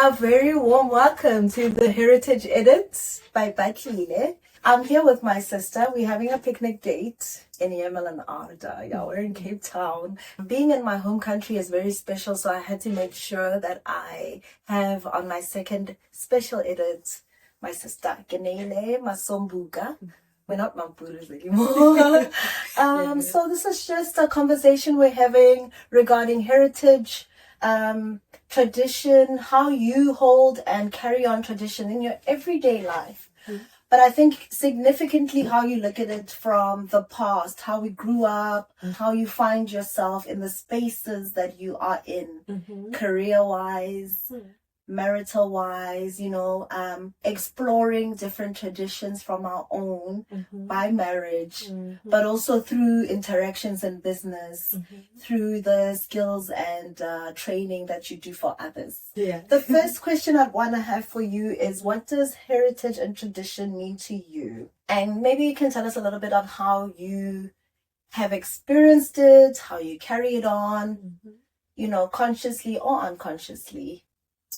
A very warm welcome to the Heritage Edits by Batlile. I'm here with my sister. We're having a picnic date in Yemen and Arda. Yeah, we're in Cape Town. Being in my home country is very special, so I had to make sure that I have on my second special edit my sister, Keneilwe Masombuka. We're not Mampuras anymore. So this is just a conversation we're having regarding heritage, tradition, how you hold and carry on tradition in your everyday life. But I think significantly how you look at it from the past, how we grew up, how you find yourself in the spaces that you are in, career-wise, marital-wise, exploring different traditions from our own by marriage, but also through interactions in business, through the skills and training that you do for others. Yeah. The first question I'd want to have for you is, what does heritage and tradition mean to you? And maybe you can tell us a little bit of how you have experienced it, how you carry it on, consciously or unconsciously.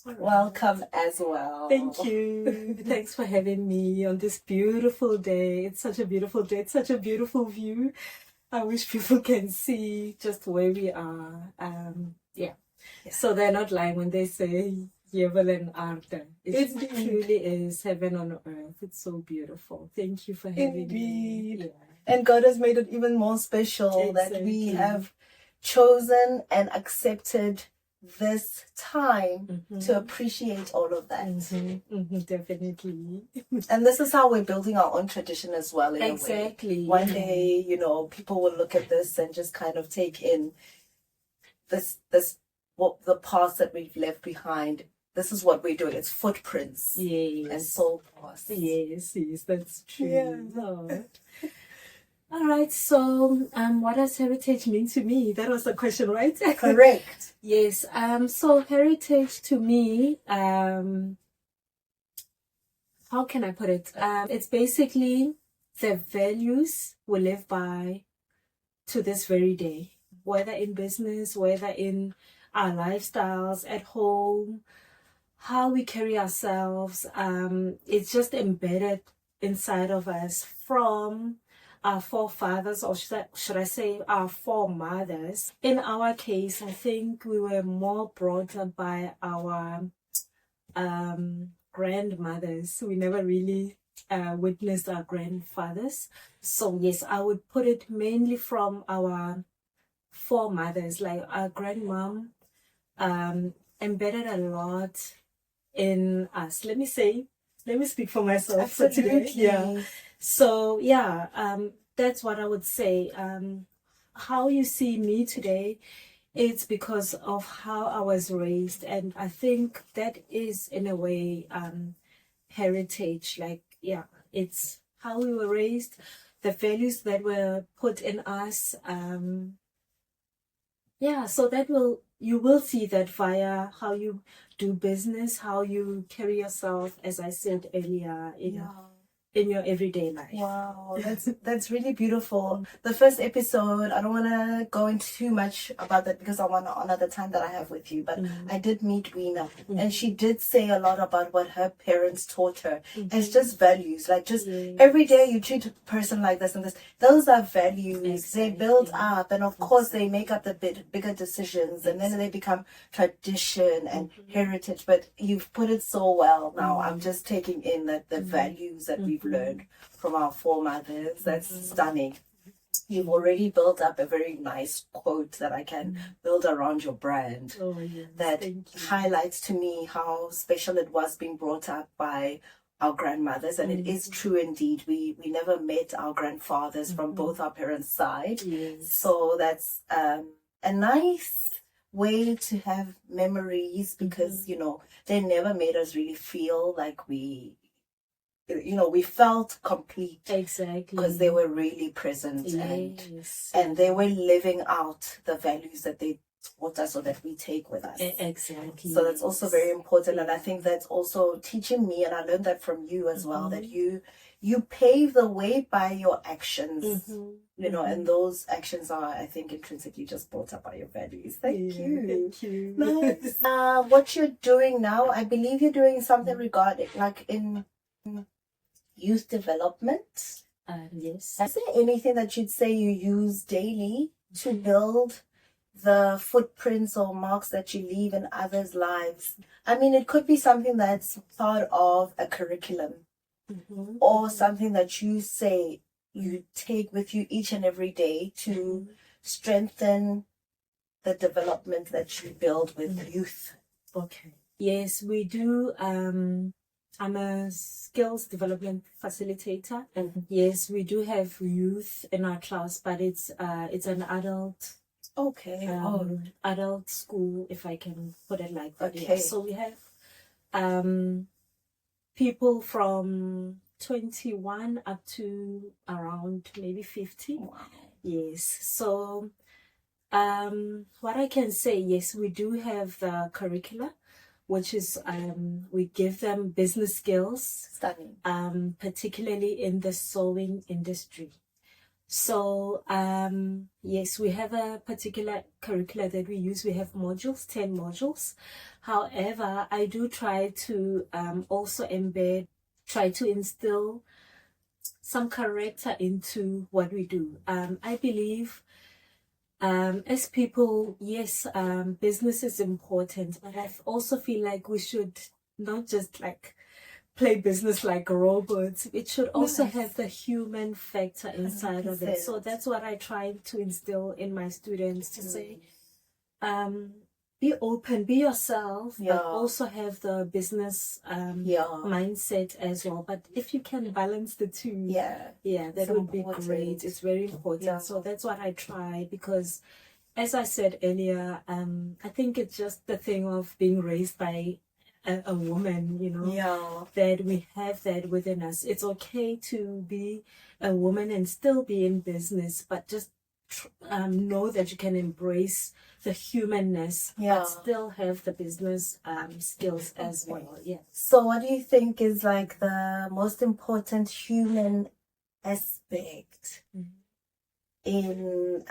Welcome as well. Thank you. Thanks for having me on this beautiful day. It's such a beautiful day. It's such a beautiful view. I wish people can see just where we are. So they're not lying when they say Yemen and Arda. It truly is heaven on earth. It's so beautiful. Thank you for having me. Yeah. And God has made it even more special that we have chosen and accepted this time to appreciate all of that. Definitely. And this is how we're building our own tradition as well, in Exactly. a way. One day, people will look at this and just kind of take in the past that we've left behind. This is what we're doing. It's footprints. Yes. And soul paths. Yes, that's true. Yeah. Oh. All right, so what does heritage mean to me? That was the question, right? Correct. Yes. So heritage to me, how can I put it? It's basically the values we live by to this very day, whether in business, whether in our lifestyles at home, how we carry ourselves. It's just embedded inside of us from our forefathers, or should I say our foremothers. In our case, I think we were more brought up by our grandmothers. We never really witnessed our grandfathers. So yes, I would put it mainly from our foremothers. Like our grandmom embedded a lot in us. Let me speak for myself. Absolutely. For today. Yeah. So that's what I would say. How you see me today, it's because of how I was raised, and I think that is in a way heritage. It's how we were raised, the values that were put in us. So you will see that via how you do business, how you carry yourself, as I said earlier, in your everyday life. Wow, that's really beautiful. The first episode, I don't want to go into too much about that because I want to honor the time that I have with you, but I did meet Weena, and she did say a lot about what her parents taught her. It's just values, like just every day you treat a person like this and this. Those are values. Exactly. They build up, and of course they make up the bigger decisions, and then they become tradition and heritage. But you've put it so well now. I'm just taking in that the values that we've learned from our foremothers. That's stunning. You've already built up a very nice quote that I can build around your brand. Oh, yes. That highlights to me how special it was being brought up by our grandmothers, and it is true indeed. We never met our grandfathers from both our parents' side. Yes. So that's a nice way to have memories because they never made us really feel like we felt complete. Exactly. Because they were really present. Yes. and they were living out the values that they taught us or that we take with us. Exactly. So that's also very important. And I think that's also teaching me, and I learned that from you as well, that you you pave the way by your actions. Mm-hmm. You know, and those actions are, I think, intrinsically just built up by your values. Thank you. Thank you. Nice. What you're doing now, I believe you're doing something regarding, like, in youth development. Yes. Is there anything that you'd say you use daily to build the footprints or marks that you leave in others' lives? I mean, it could be something that's part of a curriculum, or something that you say you take with you each and every day to strengthen the development that you build with youth. Okay. Yes, we do. I'm a skills development facilitator. Yes, we do have youth in our class, but it's an adult. Okay. Adult school, if I can put it like that. Okay. Yeah. So we have people from 21 up to around maybe 50. Wow. Yes. So what I can say, yes, we do have the curricula, which is we give them business skills. Stunning. Particularly in the sewing industry. So yes, we have a particular curricula that we use. We have modules, 10 modules. However, I do try to also try to instill some character into what we do. I believe as people, yes, business is important, but I also feel like we should not just like play business like robots. It should also have the human factor inside 100%. Of it. So that's what I try to instill in my students, to say, be open, be yourself, but also have the business mindset as well. But if you can balance the two, that would be great. It's very important. So that's what I try, because as I said earlier, I think it's just the thing of being raised by a woman, you know, that we have that within us. It's okay to be a woman and still be in business, but just know that you can embrace the humanness, but still have the business skills as well. Yeah. So what do you think is like the most important human aspect in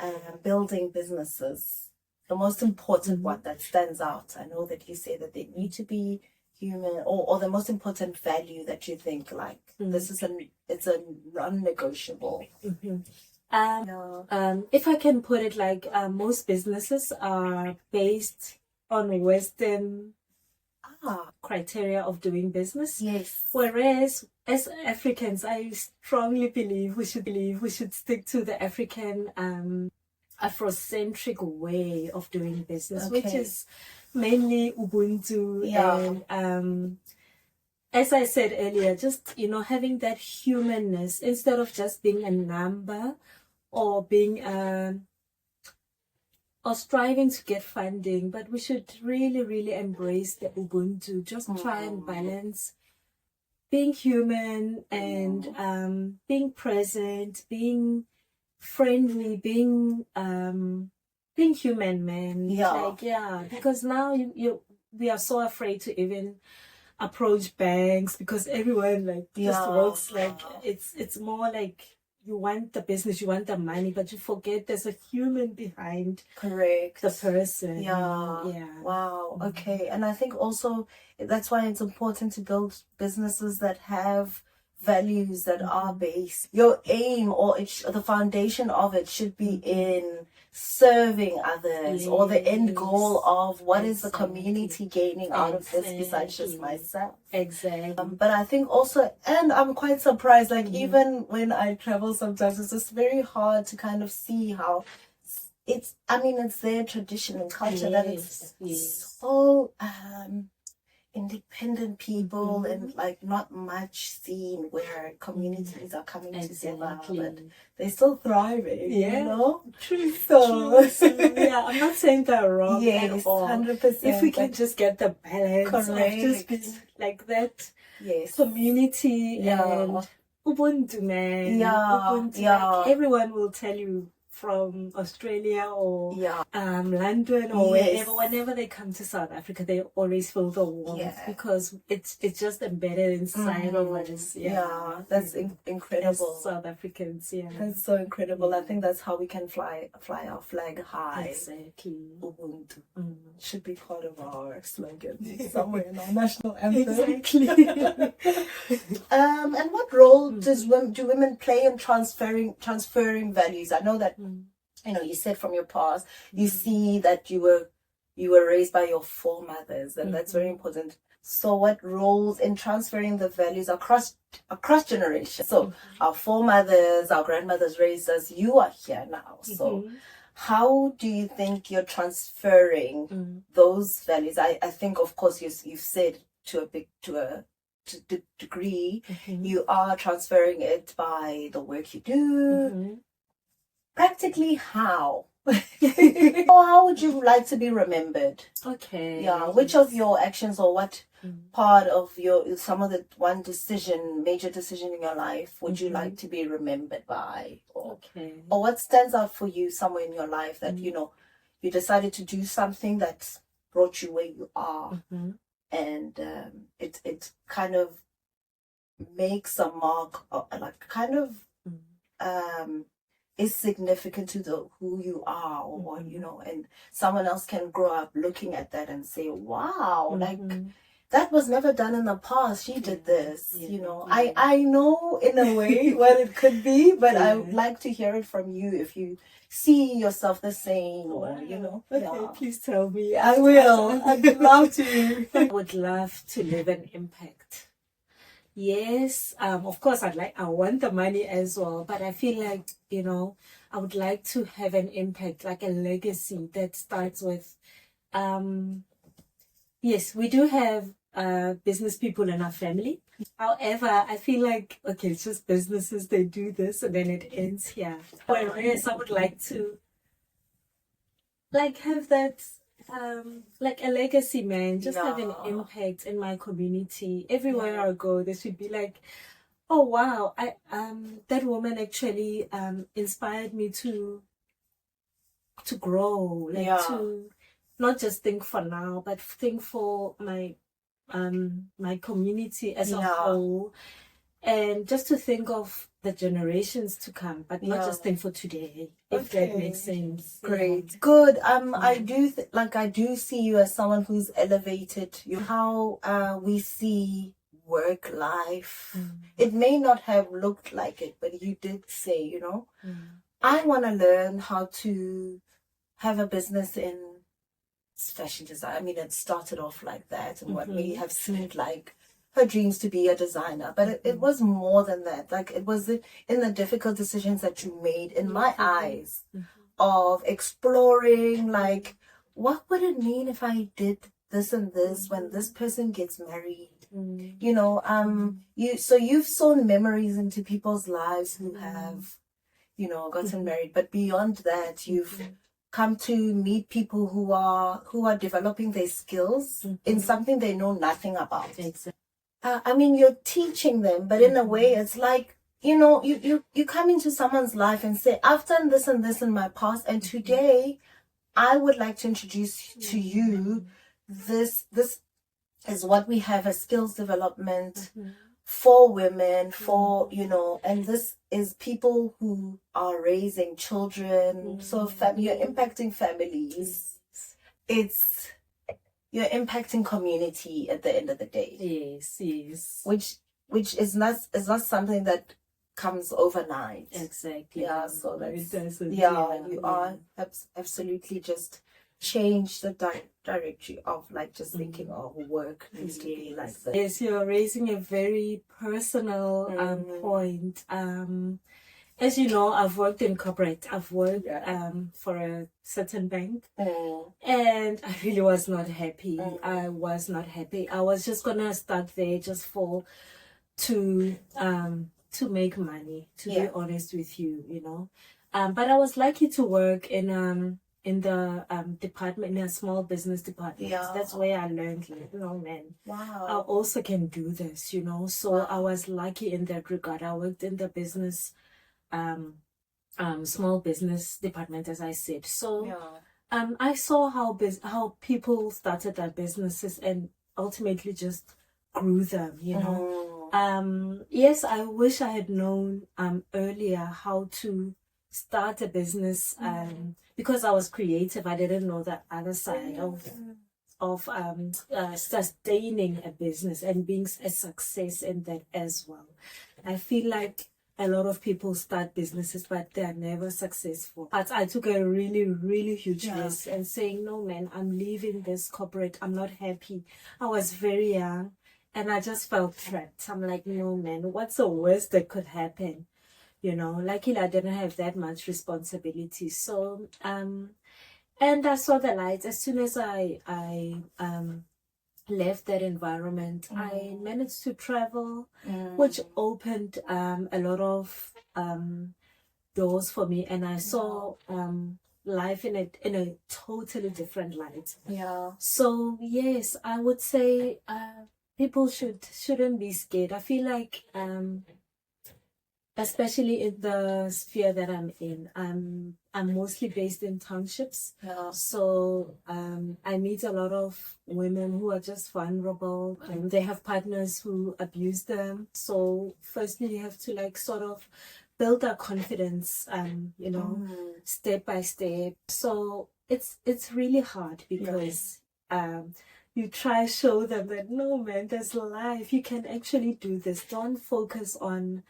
building businesses? The most important one that stands out. I know that you say that they need to be human, or the most important value that you think like this is it's a non-negotiable. If I can put it like most businesses are based on Western criteria of doing business. Yes. Whereas as Africans, I strongly believe we should stick to the African Afrocentric way of doing business, which is mainly Ubuntu. And as I said earlier, just, you know, having that humanness instead of just being a number or being or striving to get funding. But we should really, really embrace the Ubuntu. Just try and balance being human and being present, being friendly, being human, man. Because now we are so afraid to even approach banks, because everyone just works like it's more like you want the business, you want the money, but you forget there's a human behind the person. Wow. Okay. And I think also that's why it's important to build businesses that have values that are based. Your aim or the foundation of it should be in serving others, or the end goal of what is the community gaining out of this besides just myself. But I think also, and I'm quite surprised, like even when I travel sometimes, it's just very hard to kind of see how it's their tradition and culture that it's so independent people and like not much seen where communities are coming together, but they're still thriving, you know? True. Yeah, I'm not saying they're wrong at all. 100%. If we can just get the balance of just being like that community and Ubuntu, man. Ubuntu, like everyone will tell you from Australia or Yeah. London or Yes. wherever, whenever they come to South Africa, they always feel the warmth Yeah. because it's just embedded inside of us. Yeah, that's incredible. As South Africans, yeah. That's so incredible. I think that's how we can fly our flag high. Exactly. Ubuntu should be part of our slogan somewhere in our national anthem. Exactly. And what role do women play in transferring values? I know that you said from your past, you see that you were raised by your foremothers, and that's very important. So what roles in transferring the values across generations? So our foremothers, our grandmothers raised us, you are here now. So how do you think you're transferring those values? I think, of course, you've said to a degree, you are transferring it by the work you do. Practically, how? How would you like to be remembered? Okay. Yeah. Which of your actions or what part of some of the major decision in your life would you like to be remembered by? Or what stands out for you somewhere in your life that, you decided to do something that brought you where you are, and it kind of makes a mark, is significant to who you are, or and someone else can grow up looking at that and say, wow, like that was never done in the past, she did this. I know in a way what it could be, but I would like to hear it from you if you see yourself the same, or Okay, please tell me. I will. I'd love to. I would love to leave an impact. Yes, of course I want the money as well, but I feel like, I would like to have an impact, like a legacy that starts with, yes, we do have business people in our family. However, I feel like, okay, it's just businesses, they do this and then it ends here. Whereas I would like to have that, like a legacy, man, just have an impact in my community. Everywhere I go, they should be like, oh wow, that woman actually inspired me to grow, to not just think for now, but think for my community as a whole, and just to think of the generations to come, but not just think for today, if that makes sense. Great. Good. I do see you as someone who's elevated how we see work life. It may not have looked like it, but you did say, I want to learn how to have a business in fashion design. I mean, it started off like that, and what may have seemed like her dreams to be a designer, but it was more than that. Like, it was in the difficult decisions that you made, in my eyes, of exploring, like, what would it mean if I did this and this when this person gets married? You've sown memories into people's lives who have, gotten married, but beyond that, you've come to meet people who are developing their skills in something they know nothing about. Exactly. I mean, you're teaching them, but in a way, it's like, you come into someone's life and say, I've done this and this in my past, and today I would like to introduce to you this is what we have as skills development for women, and this is people who are raising children. So you're impacting families. You're impacting community at the end of the day. Yes. Which is not something that comes overnight. Exactly. Yeah, so it doesn't. You are absolutely just change the directory of just thinking work needs to be like this. Yes, you're raising a very personal point. As you know, I've worked in corporate. I've worked for a certain bank, and I really was not happy. I was not happy. I was just gonna start there just to make money. To be honest with you, but I was lucky to work in the department, in a small business department. That's where I learned, man, wow, I also can do this, So I was lucky in that regard. I worked in the business small business department, as I said. So Yeah. I saw how people started their businesses and ultimately just grew them, you know. Yes, I wish I had known earlier how to start a business because I was creative. I didn't know the other side of sustaining a business and being a success in that as well. I feel like a lot of people start businesses, but they are never successful. But I took a really, really huge risk and saying, no, man, I'm leaving this corporate. I'm not happy. I was very young and I just felt trapped. I'm like, no, man, what's the worst that could happen? You know, luckily I didn't have that much responsibility. So, and I saw the light as soon as I left that environment. I managed to travel, which opened a lot of doors for me, and I saw life in a totally different light. Yeah. So yes, I would say people shouldn't be scared. I feel like especially in the sphere that I'm in, I'm mostly based in townships. Yeah. So I meet a lot of women who are just vulnerable and they have partners who abuse them. So firstly, you have to like sort of build that confidence, you know, step by step. So it's really hard because you try show them that no, man, there's life. You can actually do this. Don't focus on,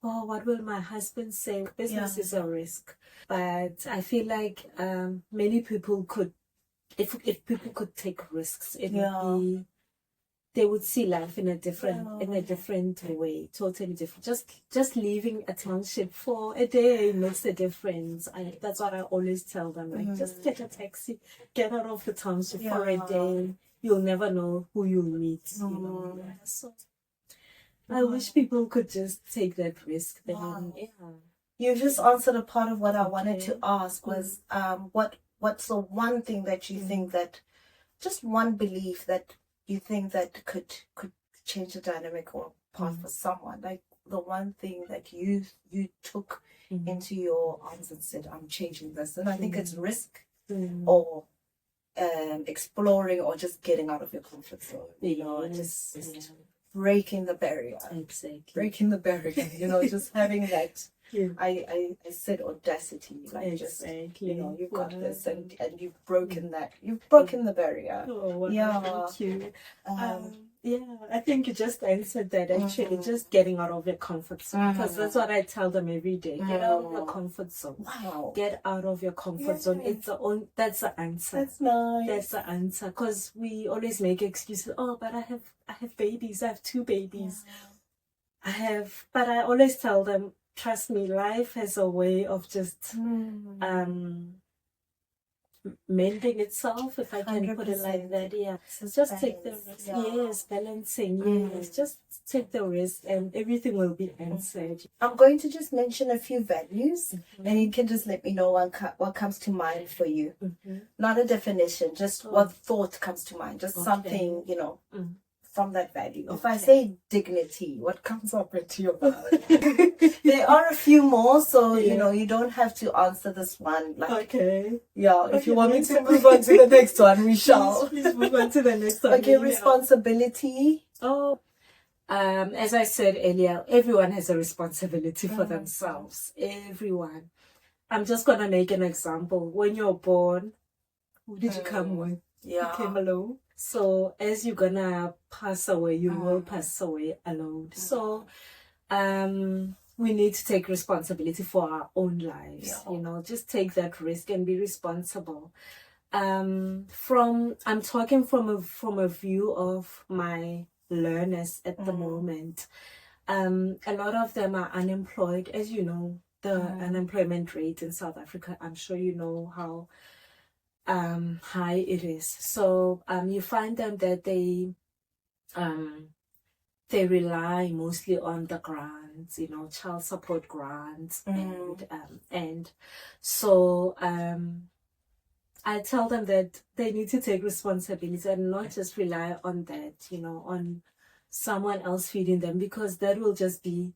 oh, what will my husband say? Business is a risk. But I feel like many people could, if people could take risks, it would be, they would see life in a different way, totally different. Just leaving a township for a day makes a difference. That's what I always tell them. Like, just get a taxi, get out of the township for a day. You'll never know who you'll meet. You know? So I wish people could just take that risk. Then, You just answered a part of what I wanted to ask was what's the one thing that you think that, just one belief that you think that could change the dynamic or path for someone, like the one thing that you took into your arms and said, I'm changing this. And I think it's risk or exploring or just getting out of your comfort zone, you know, just breaking the barrier. Exactly. Breaking the barrier, you know, just having that. I said audacity, like exactly. just, you know, you've got this and you've broken that. You've broken the barrier. Oh, well, thank you. I think you just answered that actually, just getting out of your comfort zone. Because that's what I tell them every day. Get out of your comfort zone. Wow. Get out of your comfort zone. That's the answer. That's nice. That's the answer. Because we always make excuses. Oh, but I have babies. I have 2 babies. But I always tell them, trust me, life has a way of just mending itself, if I can put it like that. Just take the risk. Balancing. Just take the risk and everything will be answered. I'm going to just mention a few values and you can just let me know what comes to mind for you. Not a definition, just what thought comes to mind, just something, you know, from that value. If I say dignity, what comes up into your mind? There are a few more, so you know, you don't have to answer this one. Like, if you want me to move on to the next one, we shall. Please move on to the next one. Okay, responsibility. As I said earlier, everyone has a responsibility for themselves. Everyone. I'm just gonna make an example. When you're born, who did you come with? You came alone. So as you're gonna pass away, you will pass away alone. So we need to take responsibility for our own lives. You know, just take that risk and be responsible. I'm talking from a view of my learners at the moment. A lot of them are unemployed. As you know, the unemployment rate in South Africa, I'm sure you know how high it is. So you find them that they rely mostly on the grants, you know, child support grants, and so I tell them that they need to take responsibility and not just rely on that, you know, on someone else feeding them, because that will just be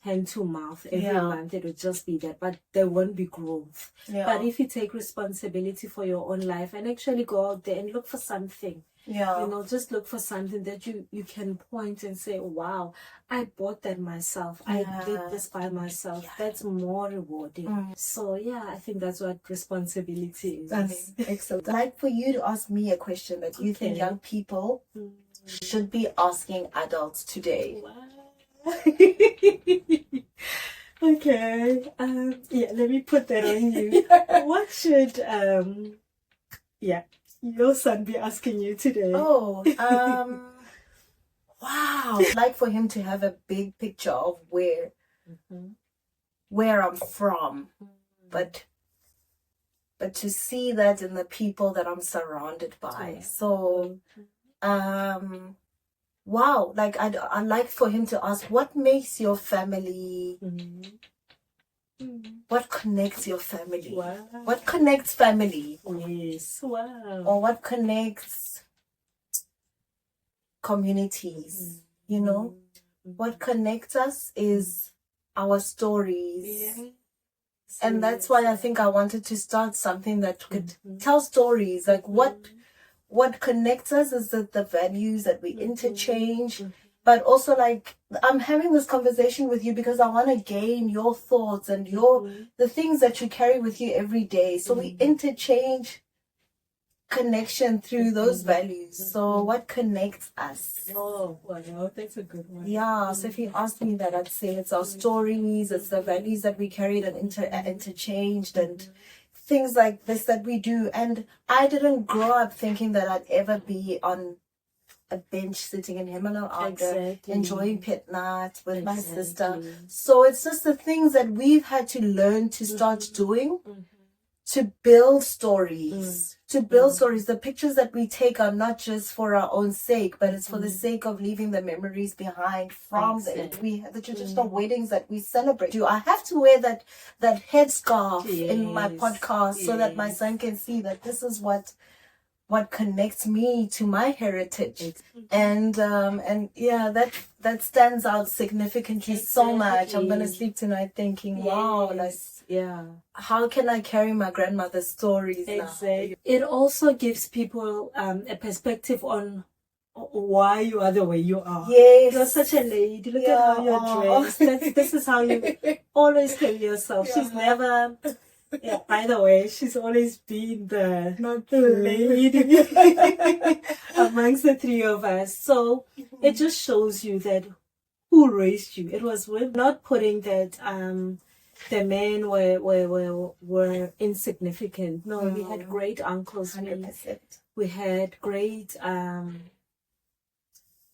hand to mouth every Yeah. month. It would just be that, but there won't be growth. Yeah. But if you take responsibility for your own life and actually go out there and look for something, yeah. you know, just look for something that you can point and say, wow, I bought that myself. I did this by myself. That's more rewarding. So yeah, I think that's what responsibility is. Excellent. I'd like for you to ask me a question that you think young people should be asking adults today. Wow. Okay. Yeah, let me put that on you. What should your son be asking you today? Oh, wow. I'd like for him to have a big picture of where I'm from, but to see that in the people that I'm surrounded by. So, wow, like I'd like for him to ask, what makes your family, what connects your family? Wow. What connects family? Yes. Wow. Or what connects communities? You know, what connects us is our stories. Yes. And that's why I think I wanted to start something that could tell stories. Like what connects us is the values that we interchange. But also, like, I'm having this conversation with you because I want to gain your thoughts and the things that you carry with you every day. So we interchange connection through those values. So what connects us? Oh, wow, that's a good one. Yeah, so if you asked me that, I'd say it's our stories, it's the values that we carried and interchanged, and things like this that we do. And I didn't grow up thinking that I'd ever be on a bench sitting in Hemelo enjoying pet nights with my sister. So it's just the things that we've had to learn to start doing to build stories. The pictures that we take are not just for our own sake, but it's for the sake of leaving the memories behind from the traditional weddings that we celebrate. I have to wear that headscarf in my podcast so that my son can see that this is what connects me to my heritage. And yeah, that stands out significantly so much. I'm gonna sleep tonight thinking, wow, like, how can I carry my grandmother's stories now? It also gives people a perspective on why you are the way you are. Yes. You're such a lady. Look at how you're dressed. This is how you always carry yourself. She's never... Yeah, by the way, she's always been the lady amongst the three of us. So it just shows you that who raised you. It was not putting that the men were insignificant. No, we had great uncles. 100%. We had great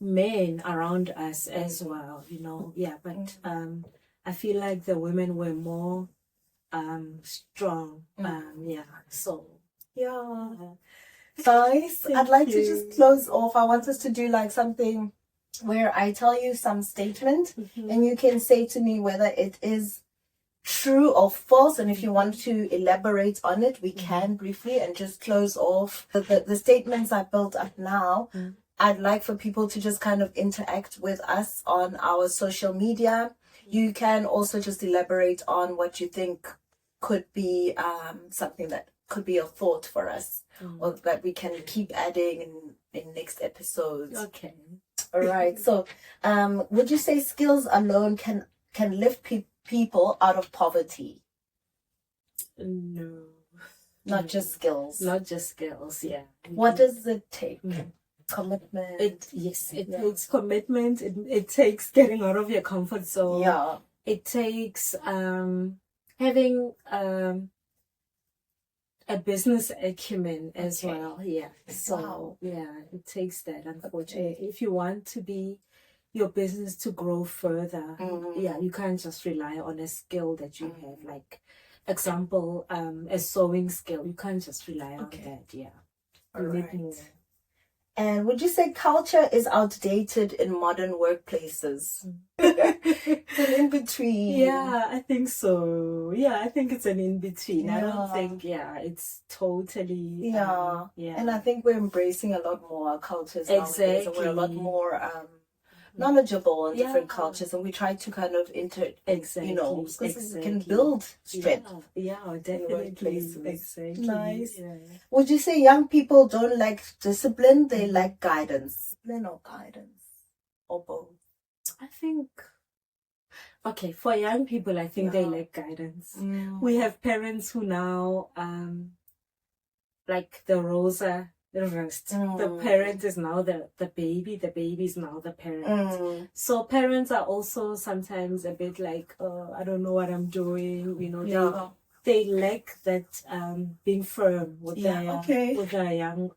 men around us as well, you know. Yeah, but I feel like the women were more strong. Guys, I'd like to just close off. I want us to do like something where I tell you some statement and you can say to me whether it is true or false, and if you want to elaborate on it, we can briefly, and just close off the statements I built up now. I'd like for people to just kind of interact with us on our social media. You can also just elaborate on what you think could be something that could be a thought for us, or that we can keep adding in next episodes. Okay. All right. So, would you say skills alone can lift people out of poverty? No. Not just skills. Not just skills. Yeah. What does it take? Commitment. It takes commitment. It takes getting out of your comfort zone. Yeah. It takes having a business acumen as well. Yeah. So it takes that, unfortunately. If you want to be your business to grow further, you can't just rely on a skill that you have. Like, example, a sewing skill. You can't just rely on that. Yeah. You need more. And would you say culture is outdated in modern workplaces? It's an in-between. Yeah, I think so. Yeah, I think it's an in-between. I don't think, it's totally... And I think we're embracing a lot more our cultures nowadays. And we're a lot more knowledgeable on different Yeah. cultures, and we try to kind of Exactly. because it can build strength. Yeah, definitely. workplaces. Exactly. Nice. Yeah. Would you say young people don't like discipline? They like guidance. Discipline or guidance, or both? I think, okay, for young people, I think they Yeah. lack guidance. We have parents who now, like the roles are reversed. The parent is now the baby is now the parent. So parents are also sometimes a bit like, I don't know what I'm doing, they lack that being firm with their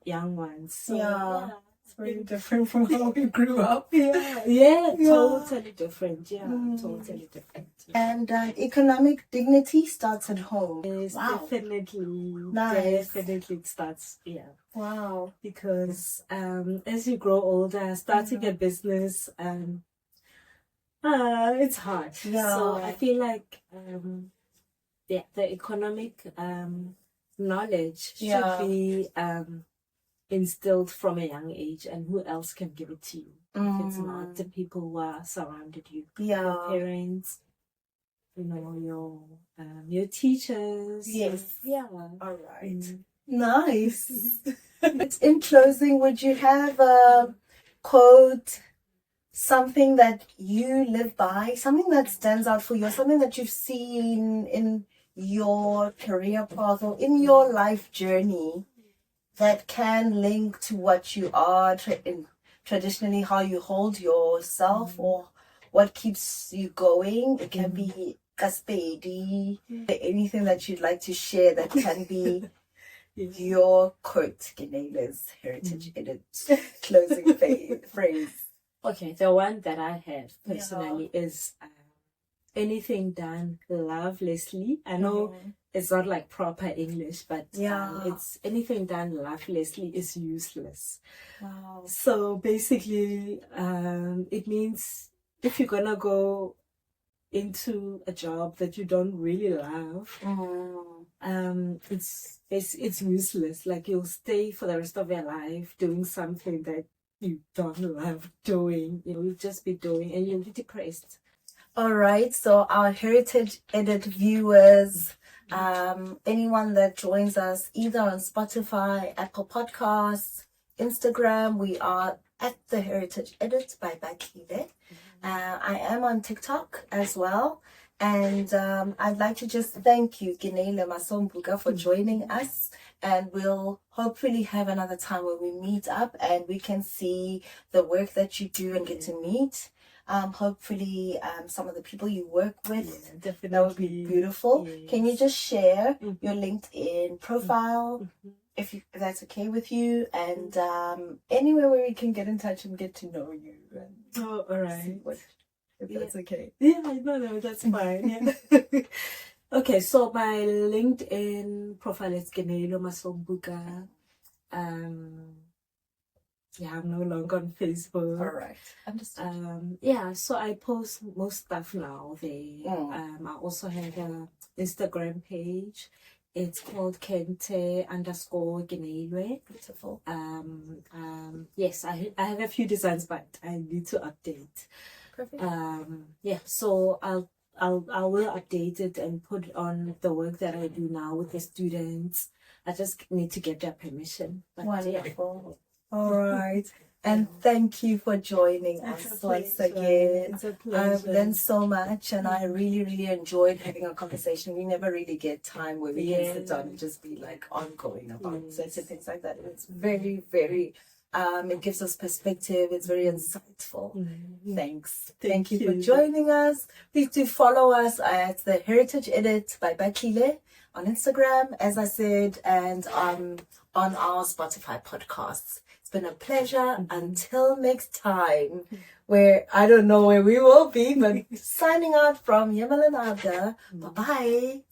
young ones. So, Yeah. It's very different from how we grew up. Yeah, totally different. Yeah, totally different. And economic dignity starts at home. Yes, definitely. Nice. Definitely it starts, yeah. Wow. Because as you grow older, starting a business, it's hard. Yeah. So I feel like the economic knowledge should be instilled from a young age, and who else can give it to you if it's not the people who are surrounded you? Your parents, your teachers. Yes. Yeah. All right. Nice. In closing, would you have a quote, something that you live by, something that stands out for you, something that you've seen in your career path or in your life journey that can link to what you are traditionally, how you hold yourself, or what keeps you going? It can be kaspedi, anything that you'd like to share that can be your quote, Keneilwe's Heritage Edit closing phrase. Okay, the one that I have personally is anything done lovelessly. I know it's not like proper English, but it's anything done lovelessly is useless. Wow. So basically, it means if you're gonna go into a job that you don't really love, it's useless. Like you'll stay for the rest of your life doing something that you don't love doing. You'll just be doing, and you'll be depressed. All right. So our Heritage Edit viewers, anyone that joins us either on Spotify, Apple Podcasts, Instagram, we are at the Heritage Edit by Keneilwe. I am on TikTok as well. And I'd like to just thank you, Keneilwe Masombuka, for joining us. And we'll hopefully have another time where we meet up and we can see the work that you do and get to meet. Hopefully, some of the people you work with, that would be beautiful. Yes. Can you just share your LinkedIn profile, if that's okay with you, and anywhere where we can get in touch and get to know you? And all right. If that's okay. Yeah, no, that's fine. Yeah. Okay, so my LinkedIn profile is Keneilwe Masombuka. I'm no longer on Facebook. All right. Understood. So I post most stuff now there. I also have an Instagram page. It's called Kente_Keneilwe. Beautiful. Yes, I have a few designs, but I need to update. Perfect. So I will update it and put on the work that I do now with the students. I just need to get their permission. But, wonderful. All right. And thank you for joining us once again. It's a pleasure. I've learned so much, and I really, really enjoyed having a conversation. We never really get time where we can sit down and just be like ongoing about certain things like that. It's very, very, it gives us perspective. It's very insightful. Thanks. Thank you for joining us. Please do follow us at the Heritage Edit by Keneilwe on Instagram, as I said, and on our Spotify podcasts. It's been a pleasure. Until next time, where I don't know where we will be, but signing out from Yemalanada. Bye-bye.